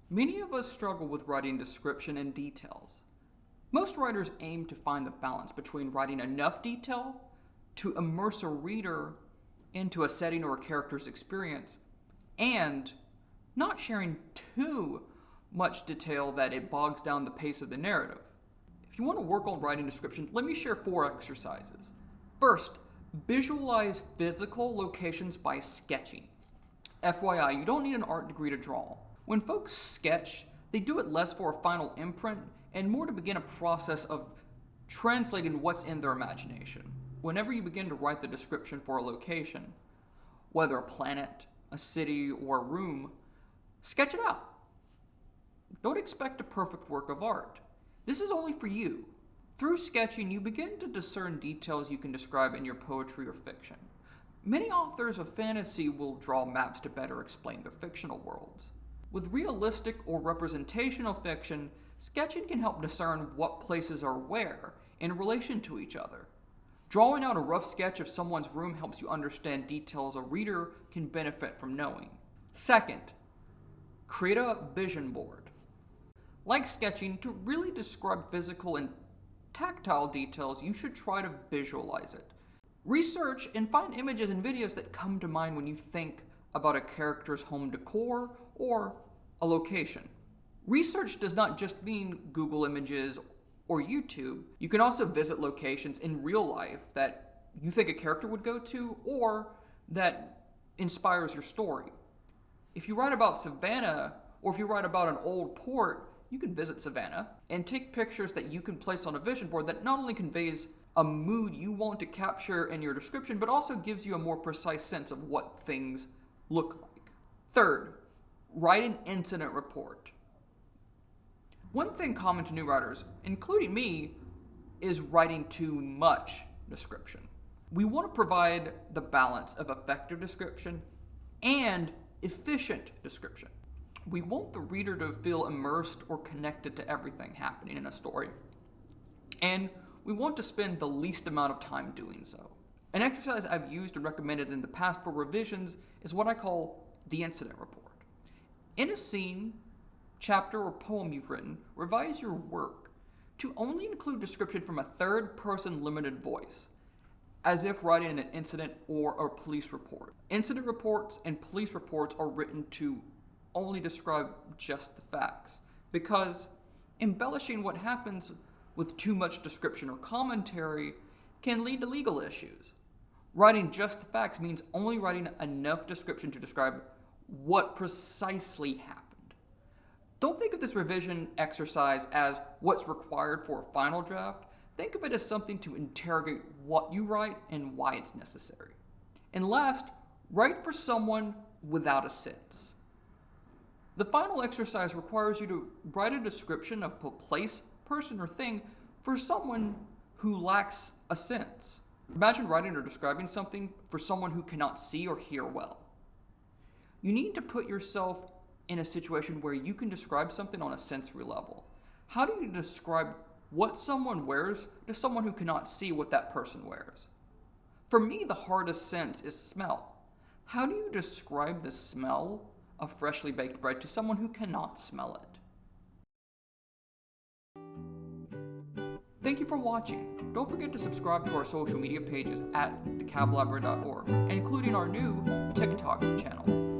Many of us struggle with writing description and details. Most writers aim to find the balance between writing enough detail to immerse a reader into a setting or a character's experience and not sharing too much detail that it bogs down the pace of the narrative. If you want to work on writing description, let me share 4 exercises. First, visualize physical locations by sketching. FYI, you don't need an art degree to draw. When folks sketch, they do it less for a final imprint and more to begin a process of translating what's in their imagination. Whenever you begin to write the description for a location, whether a planet, a city, or a room, sketch it out. Don't expect a perfect work of art. This is only for you. Through sketching, you begin to discern details you can describe in your poetry or fiction. Many authors of fantasy will draw maps to better explain their fictional worlds. With realistic or representational fiction, sketching can help discern what places are where in relation to each other. Drawing out a rough sketch of someone's room helps you understand details a reader can benefit from knowing. Second, create a vision board. Like sketching, to really describe physical and tactile details, you should try to visualize it. Research and find images and videos that come to mind when you think about a character's home decor or a location. Research does not just mean Google Images or YouTube. You can also visit locations in real life that you think a character would go to or that inspires your story. If you write about Savannah, or if you write about an old port, you can visit Savannah and take pictures that you can place on a vision board that not only conveys a mood you want to capture in your description, but also gives you a more precise sense of what things look like. Third, write an incident report. One thing common to new writers, including me, is writing too much description. We want to provide the balance of effective description and efficient description. We want the reader to feel immersed or connected to everything happening in a story. And we want to spend the least amount of time doing so. An exercise I've used and recommended in the past for revisions is what I call the incident report. In a scene, chapter, or poem you've written, revise your work to only include description from a third-person limited voice, as if writing an incident or a police report. Incident reports and police reports are written to only describe just the facts, because embellishing what happens with too much description or commentary can lead to legal issues. Writing just the facts means only writing enough description to describe what precisely happened. Don't think of this revision exercise as what's required for a final draft. Think of it as something to interrogate what you write and why it's necessary. And last, write for someone without a sense. The final exercise requires you to write a description of a place, person, or thing for someone who lacks a sense. Imagine writing or describing something for someone who cannot see or hear well. You need to put yourself in a situation where you can describe something on a sensory level. How do you describe what someone wears to someone who cannot see what that person wears? For me, the hardest sense is smell. How do you describe the smell of freshly baked bread to someone who cannot smell it? Thank you for watching. Don't forget to subscribe to our social media pages at thecablibrary.org, including our new TikTok channel.